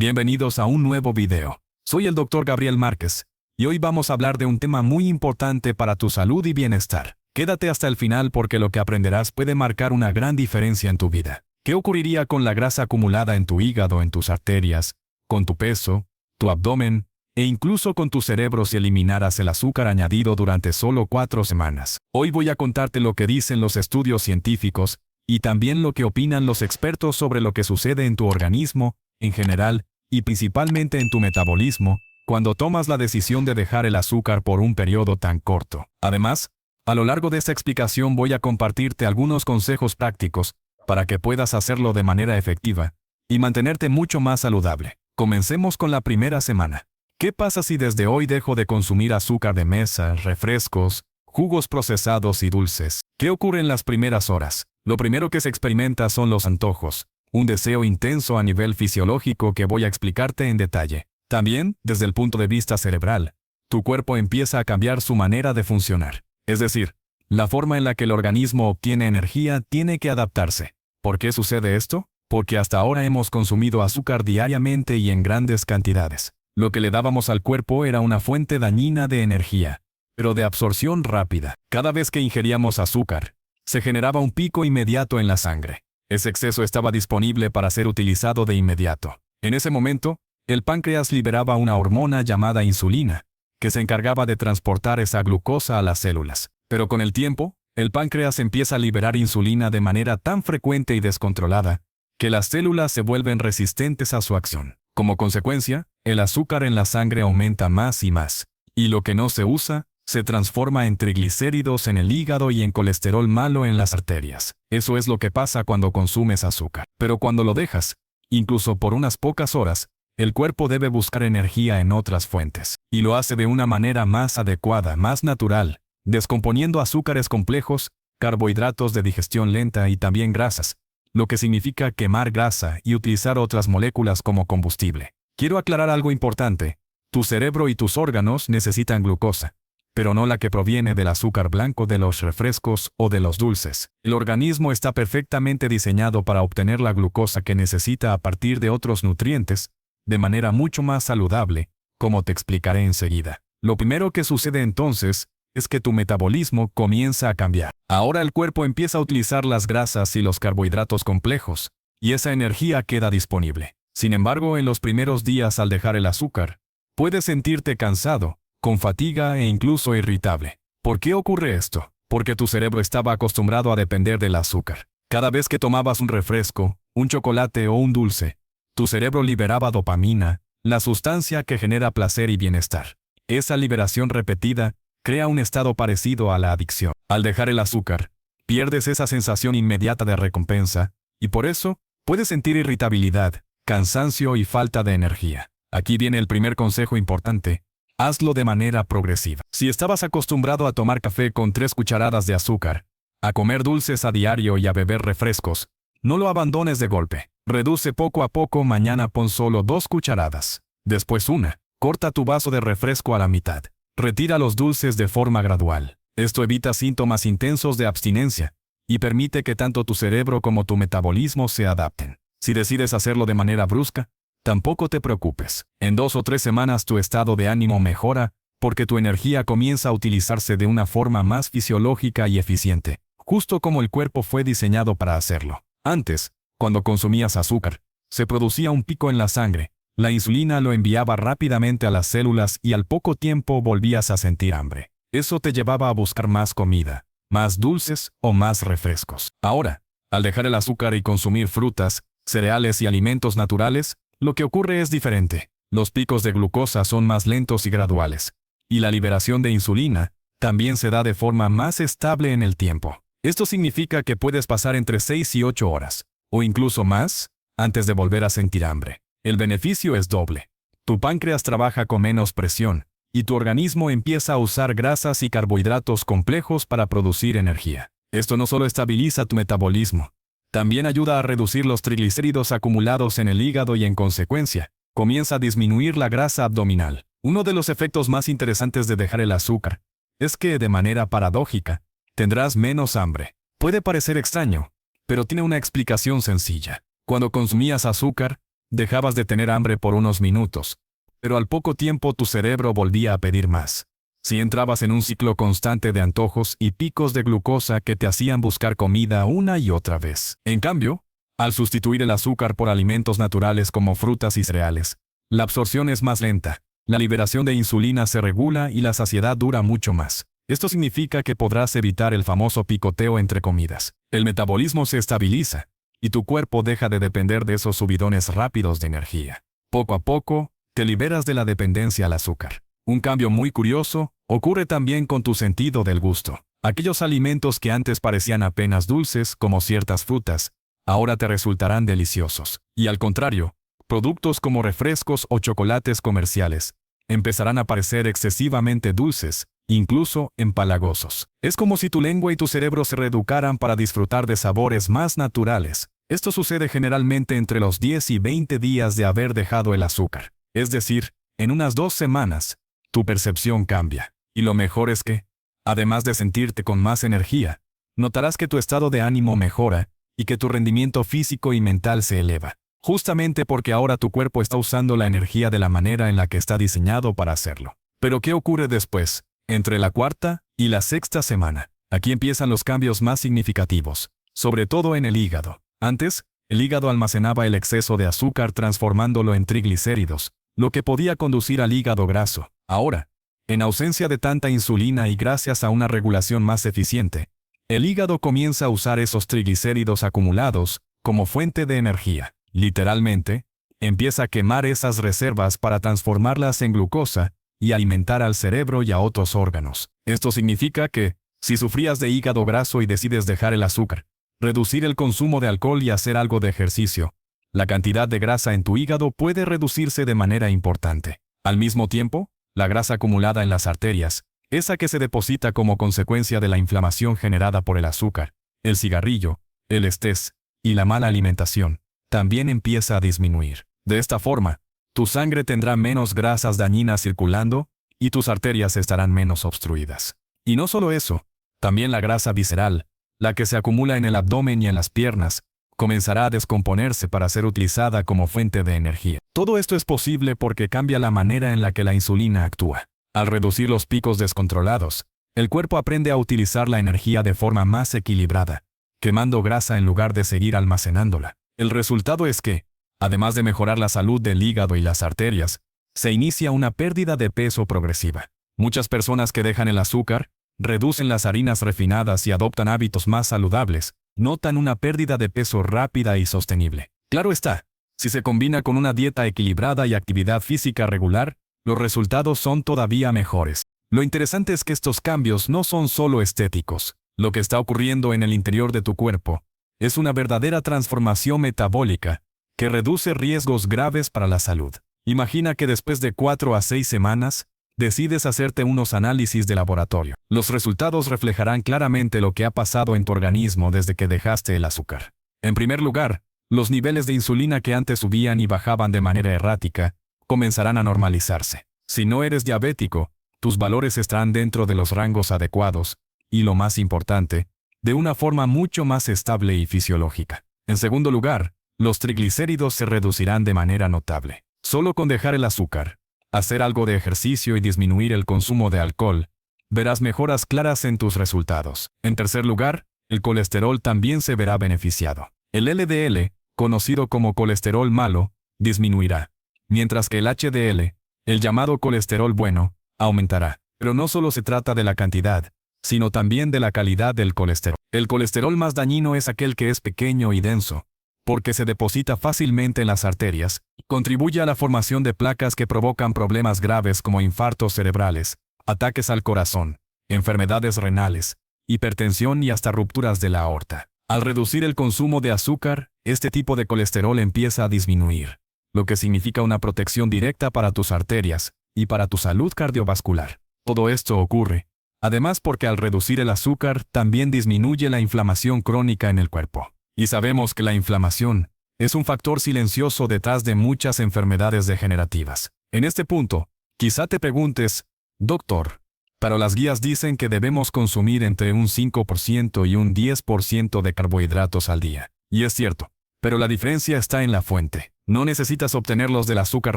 Bienvenidos a un nuevo video. Soy el Dr. Gabriel Márquez, y hoy vamos a hablar de un tema muy importante para tu salud y bienestar. Quédate hasta el final porque lo que aprenderás puede marcar una gran diferencia en tu vida. ¿Qué ocurriría con la grasa acumulada en tu hígado, en tus arterias, con tu peso, tu abdomen, e incluso con tu cerebro si eliminaras el azúcar añadido durante solo 4 semanas? Hoy voy a contarte lo que dicen los estudios científicos, y también lo que opinan los expertos sobre lo que sucede en tu organismo, en general, y principalmente en tu metabolismo, cuando tomas la decisión de dejar el azúcar por un periodo tan corto. Además, a lo largo de esta explicación voy a compartirte algunos consejos prácticos para que puedas hacerlo de manera efectiva y mantenerte mucho más saludable. Comencemos con la primera semana. ¿Qué pasa si desde hoy dejo de consumir azúcar de mesa, refrescos, jugos procesados y dulces? ¿Qué ocurre en las primeras horas? Lo primero que se experimenta son los antojos, un deseo intenso a nivel fisiológico que voy a explicarte en detalle. También, desde el punto de vista cerebral, tu cuerpo empieza a cambiar su manera de funcionar. Es decir, la forma en la que el organismo obtiene energía tiene que adaptarse. ¿Por qué sucede esto? Porque hasta ahora hemos consumido azúcar diariamente y en grandes cantidades. Lo que le dábamos al cuerpo era una fuente dañina de energía, pero de absorción rápida. Cada vez que ingeríamos azúcar, se generaba un pico inmediato en la sangre. Ese exceso estaba disponible para ser utilizado de inmediato. En ese momento, el páncreas liberaba una hormona llamada insulina, que se encargaba de transportar esa glucosa a las células. Pero con el tiempo, el páncreas empieza a liberar insulina de manera tan frecuente y descontrolada, que las células se vuelven resistentes a su acción. Como consecuencia, el azúcar en la sangre aumenta más y más, y lo que no se usa, se transforma en triglicéridos en el hígado y en colesterol malo en las arterias. Eso es lo que pasa cuando consumes azúcar. Pero cuando lo dejas, incluso por unas pocas horas, el cuerpo debe buscar energía en otras fuentes. Y lo hace de una manera más adecuada, más natural, descomponiendo azúcares complejos, carbohidratos de digestión lenta y también grasas, lo que significa quemar grasa y utilizar otras moléculas como combustible. Quiero aclarar algo importante. Tu cerebro y tus órganos necesitan glucosa, pero no la que proviene del azúcar blanco de los refrescos o de los dulces. El organismo está perfectamente diseñado para obtener la glucosa que necesita a partir de otros nutrientes, de manera mucho más saludable, como te explicaré enseguida. Lo primero que sucede entonces es que tu metabolismo comienza a cambiar. Ahora el cuerpo empieza a utilizar las grasas y los carbohidratos complejos, y esa energía queda disponible. Sin embargo, en los primeros días al dejar el azúcar, puedes sentirte cansado, con fatiga e incluso irritable. ¿Por qué ocurre esto? Porque tu cerebro estaba acostumbrado a depender del azúcar. Cada vez que tomabas un refresco, un chocolate o un dulce, tu cerebro liberaba dopamina, la sustancia que genera placer y bienestar. Esa liberación repetida crea un estado parecido a la adicción. Al dejar el azúcar, pierdes esa sensación inmediata de recompensa, y por eso puedes sentir irritabilidad, cansancio y falta de energía. Aquí viene el primer consejo importante. Hazlo de manera progresiva. Si estabas acostumbrado a tomar café con 3 cucharadas de azúcar, a comer dulces a diario y a beber refrescos, no lo abandones de golpe. Reduce poco a poco. Mañana pon solo 2 cucharadas. Después 1. Corta tu vaso de refresco a la mitad. Retira los dulces de forma gradual. Esto evita síntomas intensos de abstinencia y permite que tanto tu cerebro como tu metabolismo se adapten. Si decides hacerlo de manera brusca, tampoco te preocupes. En 2 o 3 semanas tu estado de ánimo mejora porque tu energía comienza a utilizarse de una forma más fisiológica y eficiente, justo como el cuerpo fue diseñado para hacerlo. Antes, cuando consumías azúcar, se producía un pico en la sangre, la insulina lo enviaba rápidamente a las células y al poco tiempo volvías a sentir hambre. Eso te llevaba a buscar más comida, más dulces o más refrescos. Ahora, al dejar el azúcar y consumir frutas, cereales y alimentos naturales, lo que ocurre es diferente. Los picos de glucosa son más lentos y graduales, y la liberación de insulina también se da de forma más estable en el tiempo. Esto significa que puedes pasar entre 6 y 8 horas, o incluso más, antes de volver a sentir hambre. El beneficio es doble. Tu páncreas trabaja con menos presión, y tu organismo empieza a usar grasas y carbohidratos complejos para producir energía. Esto no solo estabiliza tu metabolismo, también ayuda a reducir los triglicéridos acumulados en el hígado y en consecuencia, comienza a disminuir la grasa abdominal. Uno de los efectos más interesantes de dejar el azúcar es que, de manera paradójica, tendrás menos hambre. Puede parecer extraño, pero tiene una explicación sencilla. Cuando consumías azúcar, dejabas de tener hambre por unos minutos, pero al poco tiempo tu cerebro volvía a pedir más. Si entrabas en un ciclo constante de antojos y picos de glucosa que te hacían buscar comida una y otra vez. En cambio, al sustituir el azúcar por alimentos naturales como frutas y cereales, la absorción es más lenta, la liberación de insulina se regula y la saciedad dura mucho más. Esto significa que podrás evitar el famoso picoteo entre comidas. El metabolismo se estabiliza, y tu cuerpo deja de depender de esos subidones rápidos de energía. Poco a poco, te liberas de la dependencia al azúcar. Un cambio muy curioso ocurre también con tu sentido del gusto. Aquellos alimentos que antes parecían apenas dulces, como ciertas frutas, ahora te resultarán deliciosos. Y al contrario, productos como refrescos o chocolates comerciales empezarán a parecer excesivamente dulces, incluso empalagosos. Es como si tu lengua y tu cerebro se reeducaran para disfrutar de sabores más naturales. Esto sucede generalmente entre los 10 y 20 días de haber dejado el azúcar. Es decir, en unas 2 semanas, tu percepción cambia. Y lo mejor es que, además de sentirte con más energía, notarás que tu estado de ánimo mejora y que tu rendimiento físico y mental se eleva. Justamente porque ahora tu cuerpo está usando la energía de la manera en la que está diseñado para hacerlo. Pero ¿qué ocurre después? Entre la 4ª y la 6ª semana. Aquí empiezan los cambios más significativos, sobre todo en el hígado. Antes, el hígado almacenaba el exceso de azúcar transformándolo en triglicéridos, lo que podía conducir al hígado graso. Ahora, en ausencia de tanta insulina y gracias a una regulación más eficiente, el hígado comienza a usar esos triglicéridos acumulados como fuente de energía. Literalmente, empieza a quemar esas reservas para transformarlas en glucosa y alimentar al cerebro y a otros órganos. Esto significa que, si sufrías de hígado graso y decides dejar el azúcar, reducir el consumo de alcohol y hacer algo de ejercicio, la cantidad de grasa en tu hígado puede reducirse de manera importante. Al mismo tiempo, la grasa acumulada en las arterias, esa que se deposita como consecuencia de la inflamación generada por el azúcar, el cigarrillo, el estrés y la mala alimentación, también empieza a disminuir. De esta forma, tu sangre tendrá menos grasas dañinas circulando y tus arterias estarán menos obstruidas. Y no solo eso, también la grasa visceral, la que se acumula en el abdomen y en las piernas, comenzará a descomponerse para ser utilizada como fuente de energía. Todo esto es posible porque cambia la manera en la que la insulina actúa. Al reducir los picos descontrolados, el cuerpo aprende a utilizar la energía de forma más equilibrada, quemando grasa en lugar de seguir almacenándola. El resultado es que, además de mejorar la salud del hígado y las arterias, se inicia una pérdida de peso progresiva. Muchas personas que dejan el azúcar, reducen las harinas refinadas y adoptan hábitos más saludables, notan una pérdida de peso rápida y sostenible. Claro está, si se combina con una dieta equilibrada y actividad física regular, los resultados son todavía mejores. Lo interesante es que estos cambios no son solo estéticos. Lo que está ocurriendo en el interior de tu cuerpo es una verdadera transformación metabólica que reduce riesgos graves para la salud. Imagina que después de 4 a 6 semanas, decides hacerte unos análisis de laboratorio. Los resultados reflejarán claramente lo que ha pasado en tu organismo desde que dejaste el azúcar. En primer lugar, los niveles de insulina que antes subían y bajaban de manera errática comenzarán a normalizarse. Si no eres diabético, tus valores estarán dentro de los rangos adecuados y, lo más importante, de una forma mucho más estable y fisiológica. En segundo lugar, los triglicéridos se reducirán de manera notable. Solo con dejar el azúcar, hacer algo de ejercicio y disminuir el consumo de alcohol, verás mejoras claras en tus resultados. En tercer lugar, el colesterol también se verá beneficiado. El LDL, conocido como colesterol malo, disminuirá, mientras que el HDL, el llamado colesterol bueno, aumentará. Pero no solo se trata de la cantidad, sino también de la calidad del colesterol. El colesterol más dañino es aquel que es pequeño y denso, porque se deposita fácilmente en las arterias, contribuye a la formación de placas que provocan problemas graves como infartos cerebrales, ataques al corazón, enfermedades renales, hipertensión y hasta rupturas de la aorta. Al reducir el consumo de azúcar, este tipo de colesterol empieza a disminuir, lo que significa una protección directa para tus arterias y para tu salud cardiovascular. Todo esto ocurre, además, porque al reducir el azúcar también disminuye la inflamación crónica en el cuerpo. Y sabemos que la inflamación es un factor silencioso detrás de muchas enfermedades degenerativas. En este punto, quizá te preguntes, doctor, pero las guías dicen que debemos consumir entre un 5% y un 10% de carbohidratos al día. Y es cierto, Pero la diferencia está en la fuente. No necesitas obtenerlos del azúcar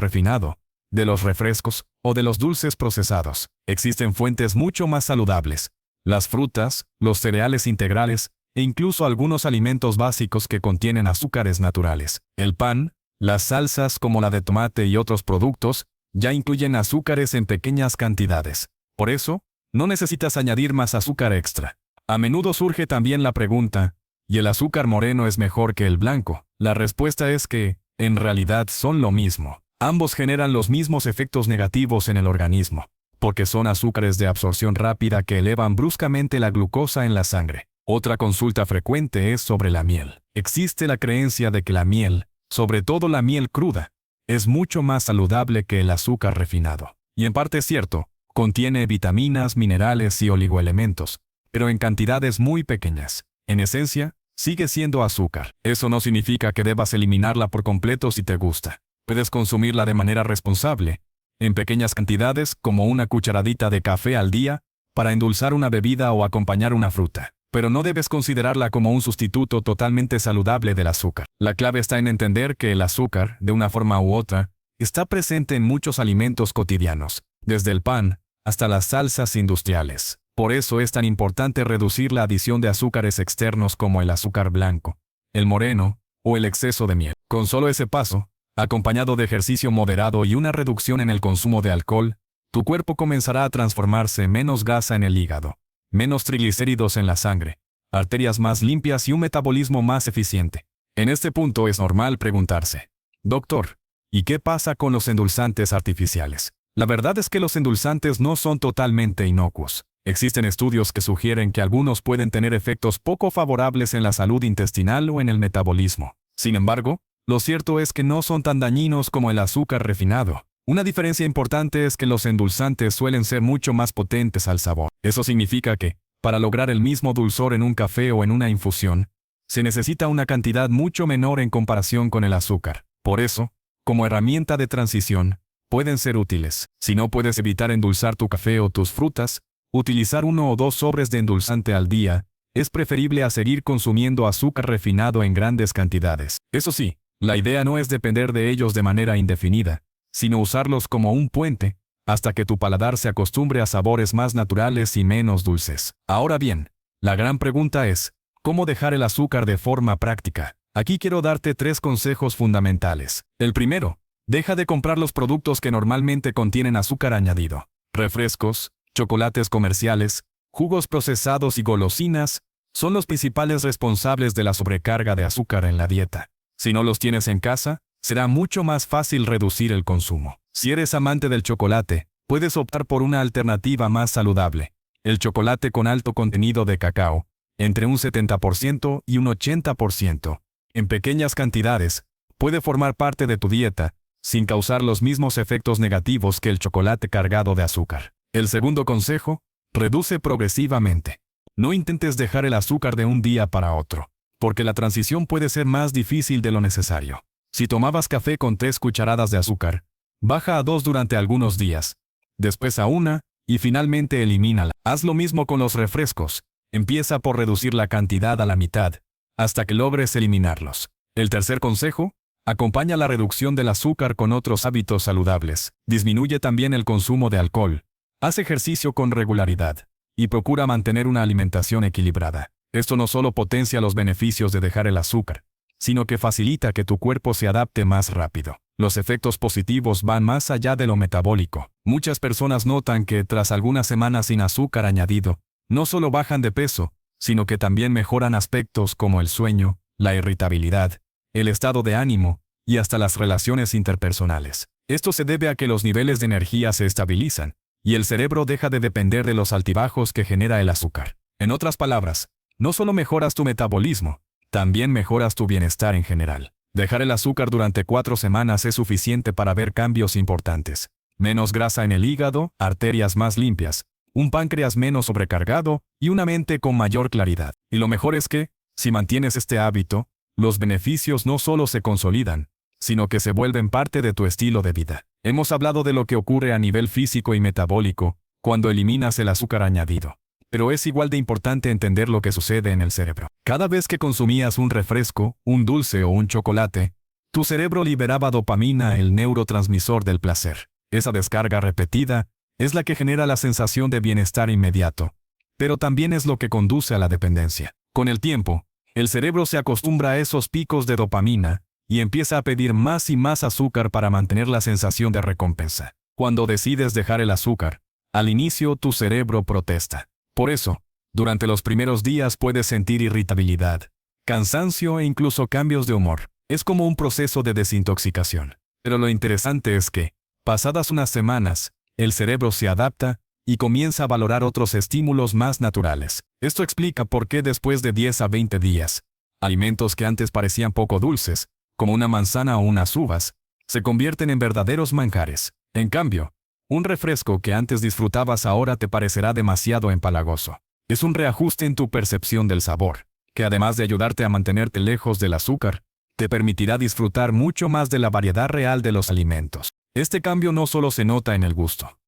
refinado, de los refrescos o de los dulces procesados. Existen fuentes mucho más saludables: las frutas, los cereales integrales e incluso algunos alimentos básicos que contienen azúcares naturales. El pan, las salsas como la de tomate y otros productos ya incluyen azúcares en pequeñas cantidades. Por eso, no necesitas añadir más azúcar extra. A menudo surge también la pregunta: ¿y el azúcar moreno es mejor que el blanco? La respuesta es que, en realidad, son lo mismo. Ambos generan los mismos efectos negativos en el organismo, porque son azúcares de absorción rápida que elevan bruscamente la glucosa en la sangre. Otra consulta frecuente es sobre la miel. Existe la creencia de que la miel, sobre todo la miel cruda, es mucho más saludable que el azúcar refinado. Y en parte es cierto, contiene vitaminas, minerales y oligoelementos, pero en cantidades muy pequeñas. En esencia, sigue siendo azúcar. Eso no significa que debas eliminarla por completo si te gusta. Puedes consumirla de manera responsable, en pequeñas cantidades como una cucharadita de café al día, para endulzar una bebida o acompañar una fruta. Pero no debes considerarla como un sustituto totalmente saludable del azúcar. La clave está en entender que el azúcar, de una forma u otra, está presente en muchos alimentos cotidianos, desde el pan hasta las salsas industriales. Por eso es tan importante reducir la adición de azúcares externos como el azúcar blanco, el moreno o el exceso de miel. Con solo ese paso, acompañado de ejercicio moderado y una reducción en el consumo de alcohol, tu cuerpo comenzará a transformarse: menos grasa en el hígado, menos triglicéridos en la sangre, arterias más limpias y un metabolismo más eficiente. En este punto es normal preguntarse: doctor, ¿y qué pasa con los endulzantes artificiales? La verdad es que los endulzantes no son totalmente inocuos. Existen estudios que sugieren que algunos pueden tener efectos poco favorables en la salud intestinal o en el metabolismo. Sin embargo, lo cierto es que no son tan dañinos como el azúcar refinado. Una diferencia importante es que los endulzantes suelen ser mucho más potentes al sabor. Eso significa que, para lograr el mismo dulzor en un café o en una infusión, se necesita una cantidad mucho menor en comparación con el azúcar. Por eso, como herramienta de transición, pueden ser útiles. Si no puedes evitar endulzar tu café o tus frutas, utilizar 1 o 2 sobres de endulzante al día es preferible a seguir consumiendo azúcar refinado en grandes cantidades. Eso sí, la idea no es depender de ellos de manera indefinida, sino usarlos como un puente, hasta que tu paladar se acostumbre a sabores más naturales y menos dulces. Ahora bien, la gran pregunta es: ¿cómo dejar el azúcar de forma práctica? Aquí quiero darte 3 consejos fundamentales. El primero: deja de comprar los productos que normalmente contienen azúcar añadido. Refrescos, chocolates comerciales, jugos procesados y golosinas son los principales responsables de la sobrecarga de azúcar en la dieta. Si no los tienes en casa, será mucho más fácil reducir el consumo. Si eres amante del chocolate, puedes optar por una alternativa más saludable: el chocolate con alto contenido de cacao, entre un 70% y un 80%. En pequeñas cantidades, puede formar parte de tu dieta, sin causar los mismos efectos negativos que el chocolate cargado de azúcar. El segundo consejo: reduce progresivamente. No intentes dejar el azúcar de un día para otro, porque la transición puede ser más difícil de lo necesario. Si tomabas café con 3 cucharadas de azúcar, baja a 2 durante algunos días, después a 1, y finalmente elimínala. Haz lo mismo con los refrescos. Empieza por reducir la cantidad a la mitad, hasta que logres eliminarlos. El tercer consejo: acompaña la reducción del azúcar con otros hábitos saludables. Disminuye también el consumo de alcohol. Haz ejercicio con regularidad y procura mantener una alimentación equilibrada. Esto no solo potencia los beneficios de dejar el azúcar, sino que facilita que tu cuerpo se adapte más rápido. Los efectos positivos van más allá de lo metabólico. Muchas personas notan que tras algunas semanas sin azúcar añadido, no solo bajan de peso, sino que también mejoran aspectos como el sueño, la irritabilidad, el estado de ánimo y hasta las relaciones interpersonales. Esto se debe a que los niveles de energía se estabilizan y el cerebro deja de depender de los altibajos que genera el azúcar. En otras palabras, no solo mejoras tu metabolismo, también mejoras tu bienestar en general. Dejar el azúcar durante 4 semanas es suficiente para ver cambios importantes. Menos grasa en el hígado, arterias más limpias, un páncreas menos sobrecargado y una mente con mayor claridad. Y lo mejor es que, si mantienes este hábito, los beneficios no solo se consolidan, sino que se vuelven parte de tu estilo de vida. Hemos hablado de lo que ocurre a nivel físico y metabólico cuando eliminas el azúcar añadido. Pero es igual de importante entender lo que sucede en el cerebro. Cada vez que consumías un refresco, un dulce o un chocolate, tu cerebro liberaba dopamina, el neurotransmisor del placer. Esa descarga repetida es la que genera la sensación de bienestar inmediato, pero también es lo que conduce a la dependencia. Con el tiempo, el cerebro se acostumbra a esos picos de dopamina y empieza a pedir más y más azúcar para mantener la sensación de recompensa. Cuando decides dejar el azúcar, al inicio tu cerebro protesta. Por eso, durante los primeros días puedes sentir irritabilidad, cansancio e incluso cambios de humor. Es como un proceso de desintoxicación. Pero lo interesante es que, pasadas unas semanas, el cerebro se adapta y comienza a valorar otros estímulos más naturales. Esto explica por qué después de 10 a 20 días, alimentos que antes parecían poco dulces, como una manzana o unas uvas, se convierten en verdaderos manjares. En cambio, un refresco que antes disfrutabas ahora te parecerá demasiado empalagoso. Es un reajuste en tu percepción del sabor, que además de ayudarte a mantenerte lejos del azúcar, te permitirá disfrutar mucho más de la variedad real de los alimentos. Este cambio no solo se nota en el gusto,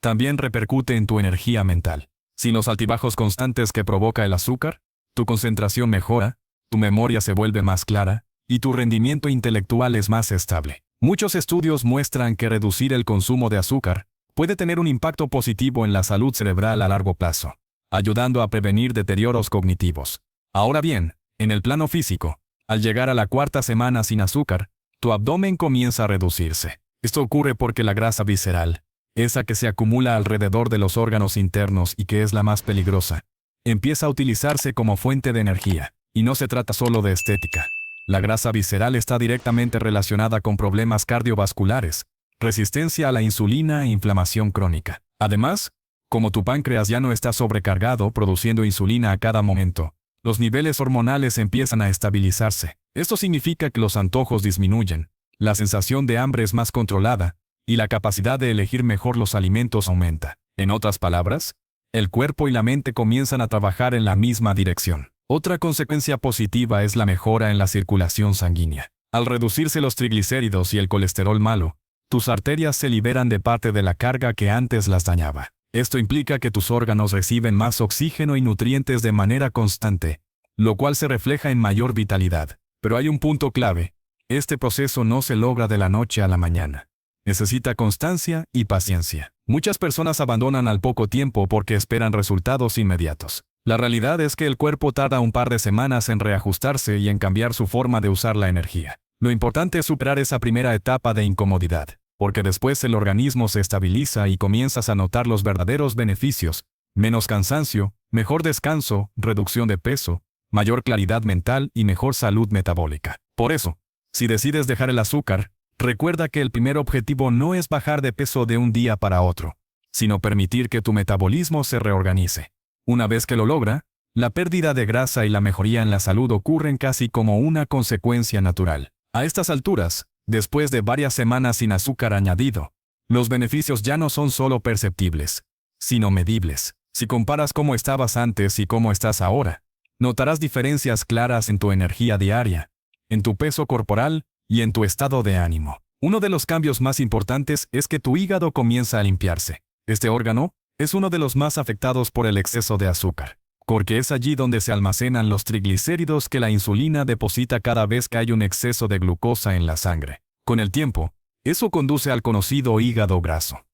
también repercute en tu energía mental. Sin los altibajos constantes que provoca el azúcar, tu concentración mejora, tu memoria se vuelve más clara, y tu rendimiento intelectual es más estable. Muchos estudios muestran que reducir el consumo de azúcar puede tener un impacto positivo en la salud cerebral a largo plazo, ayudando a prevenir deterioros cognitivos. Ahora bien, en el plano físico, al llegar a la cuarta semana sin azúcar, tu abdomen comienza a reducirse. Esto ocurre porque la grasa visceral, esa que se acumula alrededor de los órganos internos y que es la más peligrosa, empieza a utilizarse como fuente de energía. Y no se trata solo de estética. La grasa visceral está directamente relacionada con problemas cardiovasculares, resistencia a la insulina e inflamación crónica. Además, como tu páncreas ya no está sobrecargado produciendo insulina a cada momento, los niveles hormonales empiezan a estabilizarse. Esto significa que los antojos disminuyen, la sensación de hambre es más controlada, y la capacidad de elegir mejor los alimentos aumenta. En otras palabras, el cuerpo y la mente comienzan a trabajar en la misma dirección. Otra consecuencia positiva es la mejora en la circulación sanguínea. Al reducirse los triglicéridos y el colesterol malo, tus arterias se liberan de parte de la carga que antes las dañaba. Esto implica que tus órganos reciben más oxígeno y nutrientes de manera constante, lo cual se refleja en mayor vitalidad. Pero hay un punto clave. Este proceso no se logra de la noche a la mañana. Necesita constancia y paciencia. Muchas personas abandonan al poco tiempo porque esperan resultados inmediatos. La realidad es que el cuerpo tarda un par de semanas en reajustarse y en cambiar su forma de usar la energía. Lo importante es superar esa primera etapa de incomodidad, porque después el organismo se estabiliza y comienzas a notar los verdaderos beneficios: menos cansancio, mejor descanso, reducción de peso, mayor claridad mental y mejor salud metabólica. Por eso, si decides dejar el azúcar, recuerda que el primer objetivo no es bajar de peso de un día para otro, sino permitir que tu metabolismo se reorganice. Una vez que lo logra, la pérdida de grasa y la mejoría en la salud ocurren casi como una consecuencia natural. A estas alturas, después de varias semanas sin azúcar añadido, los beneficios ya no son solo perceptibles, sino medibles. Si comparas cómo estabas antes y cómo estás ahora, notarás diferencias claras en tu energía diaria, en tu peso corporal y en tu estado de ánimo. Uno de los cambios más importantes es que tu hígado comienza a limpiarse. Este órgano es uno de los más afectados por el exceso de azúcar, porque es allí donde se almacenan los triglicéridos que la insulina deposita cada vez que hay un exceso de glucosa en la sangre. Con el tiempo, eso conduce al conocido hígado graso.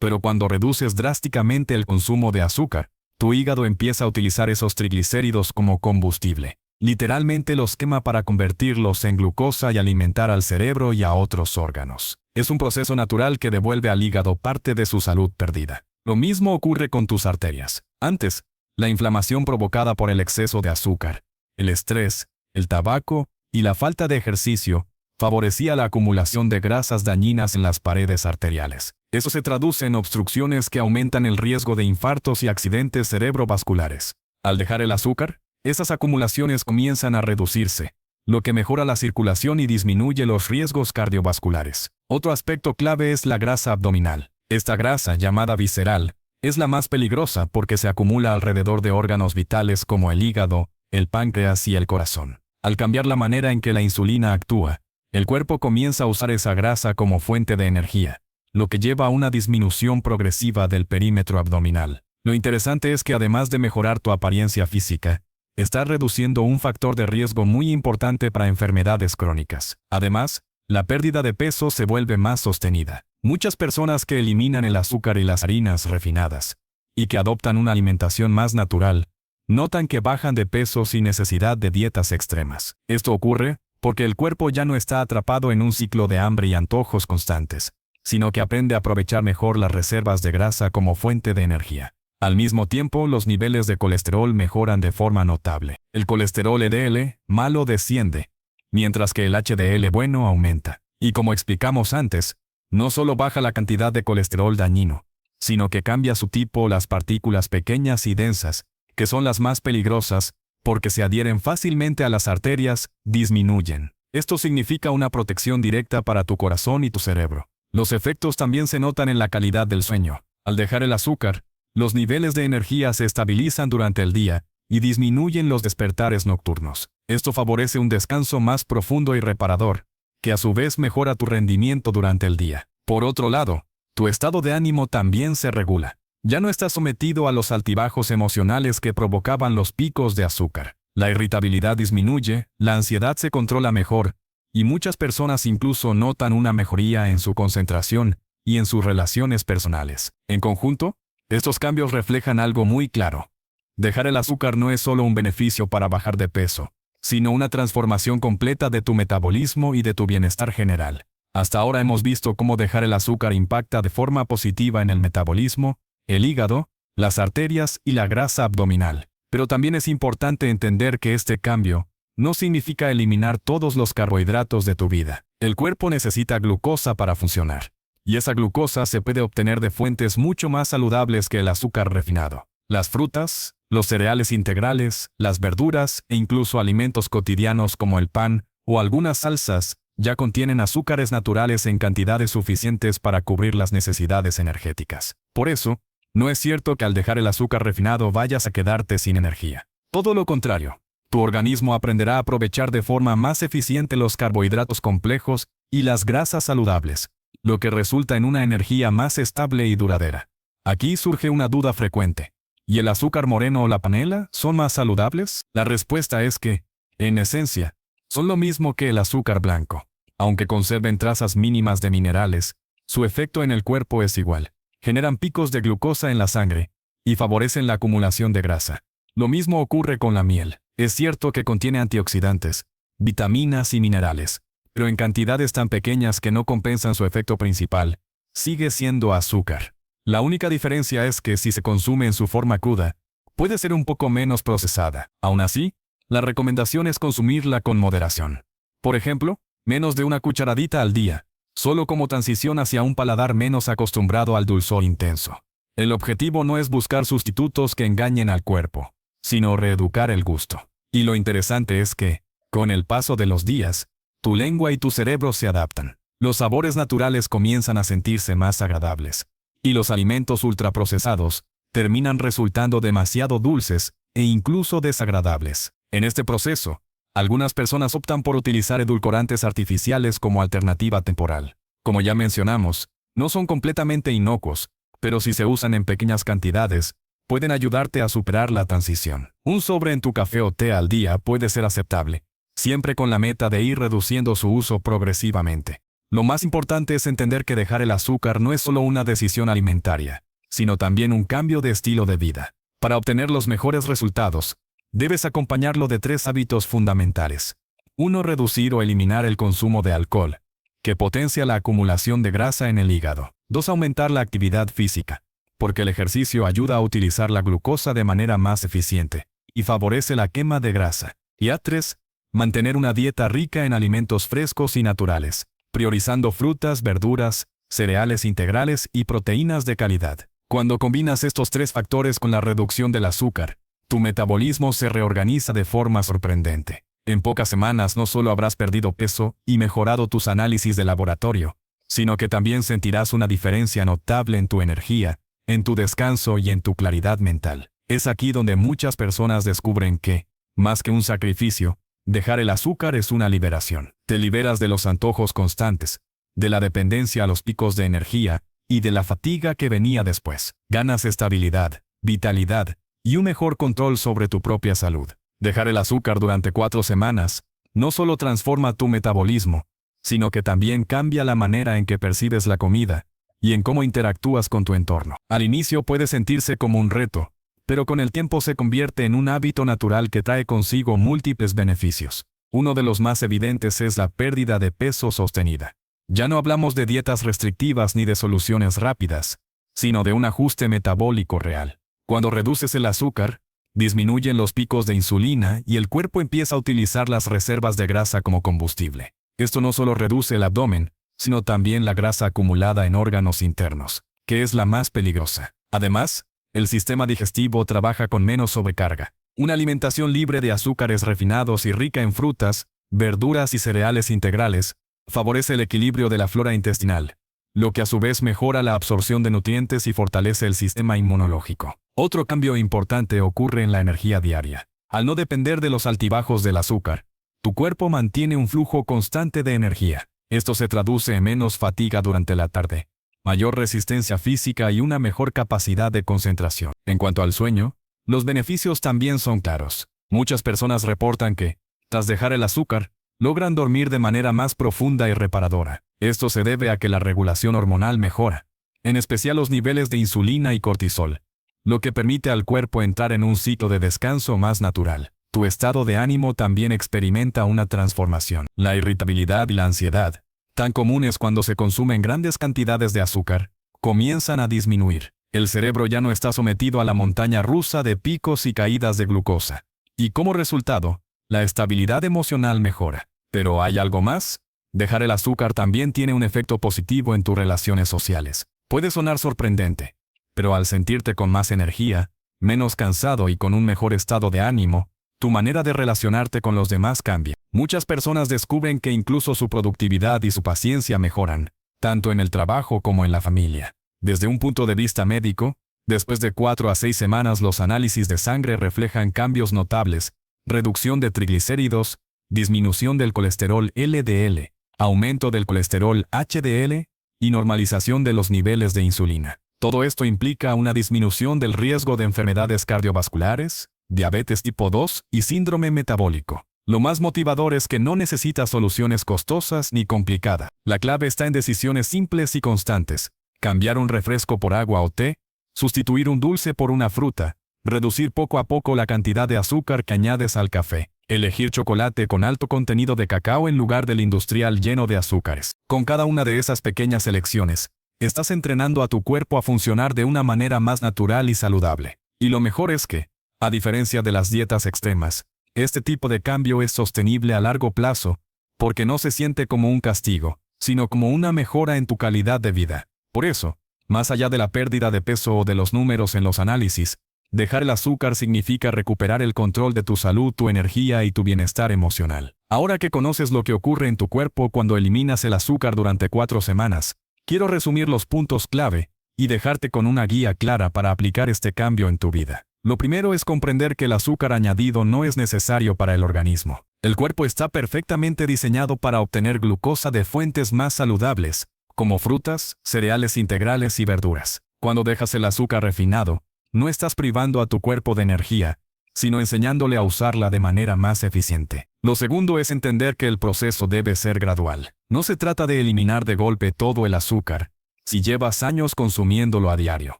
Pero cuando reduces drásticamente el consumo de azúcar, tu hígado empieza a utilizar esos triglicéridos como combustible. Literalmente los quema para convertirlos en glucosa y alimentar al cerebro y a otros órganos. Es un proceso natural que devuelve al hígado parte de su salud perdida. Lo mismo ocurre con tus arterias. Antes, la inflamación provocada por el exceso de azúcar, el estrés, el tabaco y la falta de ejercicio favorecía la acumulación de grasas dañinas en las paredes arteriales. Eso se traduce en obstrucciones que aumentan el riesgo de infartos y accidentes cerebrovasculares. Al dejar el azúcar, esas acumulaciones comienzan a reducirse, lo que mejora la circulación y disminuye los riesgos cardiovasculares. Otro aspecto clave es la grasa abdominal. Esta grasa, llamada visceral, es la más peligrosa porque se acumula alrededor de órganos vitales como el hígado, el páncreas y el corazón. Al cambiar la manera en que la insulina actúa, el cuerpo comienza a usar esa grasa como fuente de energía, lo que lleva a una disminución progresiva del perímetro abdominal. Lo interesante es que además de mejorar tu apariencia física, estás reduciendo un factor de riesgo muy importante para enfermedades crónicas. Además, la pérdida de peso se vuelve más sostenida. Muchas personas que eliminan el azúcar y las harinas refinadas, y que adoptan una alimentación más natural, notan que bajan de peso sin necesidad de dietas extremas. Esto ocurre porque el cuerpo ya no está atrapado en un ciclo de hambre y antojos constantes, sino que aprende a aprovechar mejor las reservas de grasa como fuente de energía. Al mismo tiempo, los niveles de colesterol mejoran de forma notable. El colesterol LDL malo desciende, mientras que el HDL bueno aumenta. Y como explicamos antes, no solo baja la cantidad de colesterol dañino, sino que cambia su tipo. Las partículas pequeñas y densas, que son las más peligrosas, porque se adhieren fácilmente a las arterias, disminuyen. Esto significa una protección directa para tu corazón y tu cerebro. Los efectos también se notan en la calidad del sueño. Al dejar el azúcar, los niveles de energía se estabilizan durante el día y disminuyen los despertares nocturnos. Esto favorece un descanso más profundo y reparador, que a su vez mejora tu rendimiento durante el día. Por otro lado, tu estado de ánimo también se regula. Ya no estás sometido a los altibajos emocionales que provocaban los picos de azúcar. La irritabilidad disminuye, la ansiedad se controla mejor, y muchas personas incluso notan una mejoría en su concentración y en sus relaciones personales. En conjunto, estos cambios reflejan algo muy claro. Dejar el azúcar no es solo un beneficio para bajar de peso, sino una transformación completa de tu metabolismo y de tu bienestar general. Hasta ahora hemos visto cómo dejar el azúcar impacta de forma positiva en el metabolismo, el hígado, las arterias y la grasa abdominal. Pero también es importante entender que este cambio no significa eliminar todos los carbohidratos de tu vida. El cuerpo necesita glucosa para funcionar. Y esa glucosa se puede obtener de fuentes mucho más saludables que el azúcar refinado. Las frutas, los cereales integrales, las verduras e incluso alimentos cotidianos como el pan o algunas salsas ya contienen azúcares naturales en cantidades suficientes para cubrir las necesidades energéticas. Por eso, no es cierto que al dejar el azúcar refinado vayas a quedarte sin energía. Todo lo contrario, tu organismo aprenderá a aprovechar de forma más eficiente los carbohidratos complejos y las grasas saludables, lo que resulta en una energía más estable y duradera. Aquí surge una duda frecuente. ¿Y el azúcar moreno o la panela son más saludables? La respuesta es que, en esencia, son lo mismo que el azúcar blanco. Aunque conserven trazas mínimas de minerales, su efecto en el cuerpo es igual. Generan picos de glucosa en la sangre y favorecen la acumulación de grasa. Lo mismo ocurre con la miel. Es cierto que contiene antioxidantes, vitaminas y minerales, pero en cantidades tan pequeñas que no compensan su efecto principal. Sigue siendo azúcar. La única diferencia es que si se consume en su forma cruda, puede ser un poco menos procesada. Aún así, la recomendación es consumirla con moderación. Por ejemplo, menos de una cucharadita al día, solo como transición hacia un paladar menos acostumbrado al dulzor intenso. El objetivo no es buscar sustitutos que engañen al cuerpo, sino reeducar el gusto. Y lo interesante es que, con el paso de los días, tu lengua y tu cerebro se adaptan. Los sabores naturales comienzan a sentirse más agradables, y los alimentos ultraprocesados terminan resultando demasiado dulces e incluso desagradables. En este proceso, algunas personas optan por utilizar edulcorantes artificiales como alternativa temporal. Como ya mencionamos, no son completamente inocuos, pero si se usan en pequeñas cantidades, pueden ayudarte a superar la transición. Un sobre en tu café o té al día puede ser aceptable, siempre con la meta de ir reduciendo su uso progresivamente. Lo más importante es entender que dejar el azúcar no es solo una decisión alimentaria, sino también un cambio de estilo de vida. Para obtener los mejores resultados, debes acompañarlo de 3 hábitos fundamentales. 1. Reducir o eliminar el consumo de alcohol, que potencia la acumulación de grasa en el hígado. 2. Aumentar la actividad física, porque el ejercicio ayuda a utilizar la glucosa de manera más eficiente y favorece la quema de grasa. Y 3. Mantener una dieta rica en alimentos frescos y naturales, priorizando frutas, verduras, cereales integrales y proteínas de calidad. Cuando combinas estos 3 factores con la reducción del azúcar, tu metabolismo se reorganiza de forma sorprendente. En pocas semanas no solo habrás perdido peso y mejorado tus análisis de laboratorio, sino que también sentirás una diferencia notable en tu energía, en tu descanso y en tu claridad mental. Es aquí donde muchas personas descubren que, más que un sacrificio, dejar el azúcar es una liberación. Te liberas de los antojos constantes, de la dependencia a los picos de energía y de la fatiga que venía después. Ganas estabilidad, vitalidad y un mejor control sobre tu propia salud. Dejar el azúcar durante 4 semanas no solo transforma tu metabolismo, sino que también cambia la manera en que percibes la comida y en cómo interactúas con tu entorno. Al inicio puede sentirse como un reto, pero con el tiempo se convierte en un hábito natural que trae consigo múltiples beneficios. Uno de los más evidentes es la pérdida de peso sostenida. Ya no hablamos de dietas restrictivas ni de soluciones rápidas, sino de un ajuste metabólico real. Cuando reduces el azúcar, disminuyen los picos de insulina y el cuerpo empieza a utilizar las reservas de grasa como combustible. Esto no solo reduce el abdomen, sino también la grasa acumulada en órganos internos, que es la más peligrosa. Además, el sistema digestivo trabaja con menos sobrecarga. Una alimentación libre de azúcares refinados y rica en frutas, verduras y cereales integrales favorece el equilibrio de la flora intestinal, lo que a su vez mejora la absorción de nutrientes y fortalece el sistema inmunológico. Otro cambio importante ocurre en la energía diaria. Al no depender de los altibajos del azúcar, tu cuerpo mantiene un flujo constante de energía. Esto se traduce en menos fatiga durante la tarde, mayor resistencia física y una mejor capacidad de concentración. En cuanto al sueño, los beneficios también son claros. Muchas personas reportan que, tras dejar el azúcar, logran dormir de manera más profunda y reparadora. Esto se debe a que la regulación hormonal mejora, en especial los niveles de insulina y cortisol, lo que permite al cuerpo entrar en un ciclo de descanso más natural. Tu estado de ánimo también experimenta una transformación. La irritabilidad y la ansiedad, tan comunes cuando se consumen grandes cantidades de azúcar, comienzan a disminuir. El cerebro ya no está sometido a la montaña rusa de picos y caídas de glucosa. Y como resultado, la estabilidad emocional mejora. ¿Pero hay algo más? Dejar el azúcar también tiene un efecto positivo en tus relaciones sociales. Puede sonar sorprendente, pero al sentirte con más energía, menos cansado y con un mejor estado de ánimo, tu manera de relacionarte con los demás cambia. Muchas personas descubren que incluso su productividad y su paciencia mejoran, tanto en el trabajo como en la familia. Desde un punto de vista médico, después de 4 a 6 semanas los análisis de sangre reflejan cambios notables: reducción de triglicéridos, disminución del colesterol LDL, aumento del colesterol HDL y normalización de los niveles de insulina. Todo esto implica una disminución del riesgo de enfermedades cardiovasculares, diabetes tipo 2 y síndrome metabólico. Lo más motivador es que no necesitas soluciones costosas ni complicadas. La clave está en decisiones simples y constantes. Cambiar un refresco por agua o té, sustituir un dulce por una fruta, reducir poco a poco la cantidad de azúcar que añades al café, elegir chocolate con alto contenido de cacao en lugar del industrial lleno de azúcares. Con cada una de esas pequeñas elecciones, estás entrenando a tu cuerpo a funcionar de una manera más natural y saludable. Y lo mejor es que, a diferencia de las dietas extremas, este tipo de cambio es sostenible a largo plazo, porque no se siente como un castigo, sino como una mejora en tu calidad de vida. Por eso, más allá de la pérdida de peso o de los números en los análisis, dejar el azúcar significa recuperar el control de tu salud, tu energía y tu bienestar emocional. Ahora que conoces lo que ocurre en tu cuerpo cuando eliminas el azúcar durante 4 semanas, quiero resumir los puntos clave y dejarte con una guía clara para aplicar este cambio en tu vida. Lo primero es comprender que el azúcar añadido no es necesario para el organismo. El cuerpo está perfectamente diseñado para obtener glucosa de fuentes más saludables, como frutas, cereales integrales y verduras. Cuando dejas el azúcar refinado, no estás privando a tu cuerpo de energía, sino enseñándole a usarla de manera más eficiente. Lo segundo es entender que el proceso debe ser gradual. No se trata de eliminar de golpe todo el azúcar, si llevas años consumiéndolo a diario.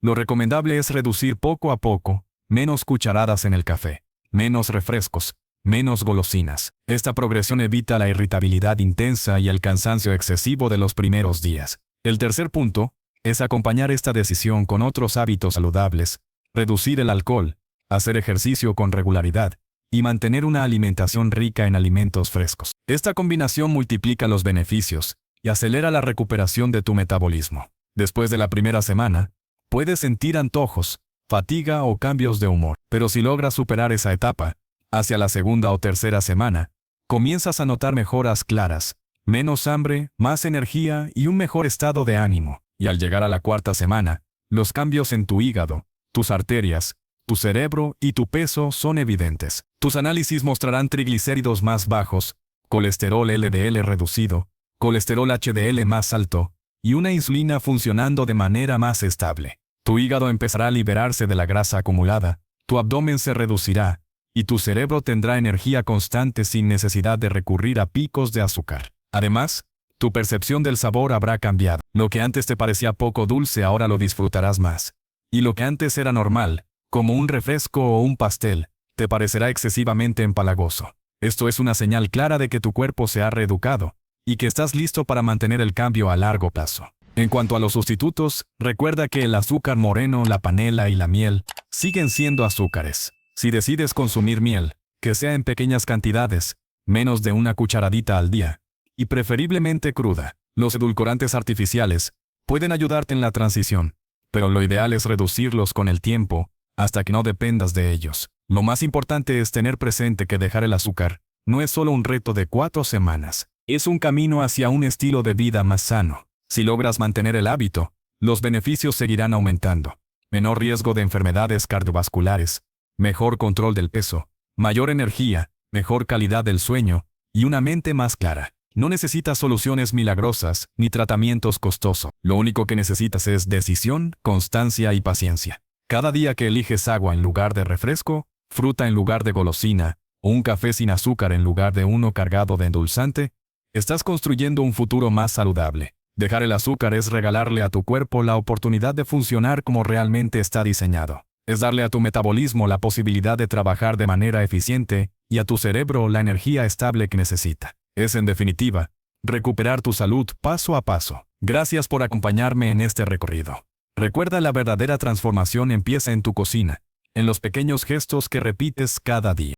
Lo recomendable es reducir poco a poco, menos cucharadas en el café, menos refrescos, menos golosinas. Esta progresión evita la irritabilidad intensa y el cansancio excesivo de los primeros días. El tercer punto es acompañar esta decisión con otros hábitos saludables: reducir el alcohol, hacer ejercicio con regularidad y mantener una alimentación rica en alimentos frescos. Esta combinación multiplica los beneficios y acelera la recuperación de tu metabolismo. Después de la primera semana, puedes sentir antojos, fatiga o cambios de humor, pero si logras superar esa etapa, hacia la segunda o tercera semana, comienzas a notar mejoras claras, menos hambre, más energía y un mejor estado de ánimo. Y al llegar a la cuarta semana, los cambios en tu hígado, tus arterias, tu cerebro y tu peso son evidentes. Tus análisis mostrarán triglicéridos más bajos, colesterol LDL reducido, colesterol HDL más alto y una insulina funcionando de manera más estable. Tu hígado empezará a liberarse de la grasa acumulada, tu abdomen se reducirá, y tu cerebro tendrá energía constante sin necesidad de recurrir a picos de azúcar. Además, tu percepción del sabor habrá cambiado. Lo que antes te parecía poco dulce ahora lo disfrutarás más. Y lo que antes era normal, como un refresco o un pastel, te parecerá excesivamente empalagoso. Esto es una señal clara de que tu cuerpo se ha reeducado y que estás listo para mantener el cambio a largo plazo. En cuanto a los sustitutos, recuerda que el azúcar moreno, la panela y la miel siguen siendo azúcares. Si decides consumir miel, que sea en pequeñas cantidades, menos de una cucharadita al día, y preferiblemente cruda. Los edulcorantes artificiales pueden ayudarte en la transición, pero lo ideal es reducirlos con el tiempo, hasta que no dependas de ellos. Lo más importante es tener presente que dejar el azúcar no es solo un reto de 4 semanas, es un camino hacia un estilo de vida más sano. Si logras mantener el hábito, los beneficios seguirán aumentando. Menor riesgo de enfermedades cardiovasculares, mejor control del peso, mayor energía, mejor calidad del sueño y una mente más clara. No necesitas soluciones milagrosas ni tratamientos costosos. Lo único que necesitas es decisión, constancia y paciencia. Cada día que eliges agua en lugar de refresco, fruta en lugar de golosina, o un café sin azúcar en lugar de uno cargado de endulzante, estás construyendo un futuro más saludable. Dejar el azúcar es regalarle a tu cuerpo la oportunidad de funcionar como realmente está diseñado. Es darle a tu metabolismo la posibilidad de trabajar de manera eficiente y a tu cerebro la energía estable que necesita. Es, en definitiva, recuperar tu salud paso a paso. Gracias por acompañarme en este recorrido. Recuerda, la verdadera transformación empieza en tu cocina, en los pequeños gestos que repites cada día.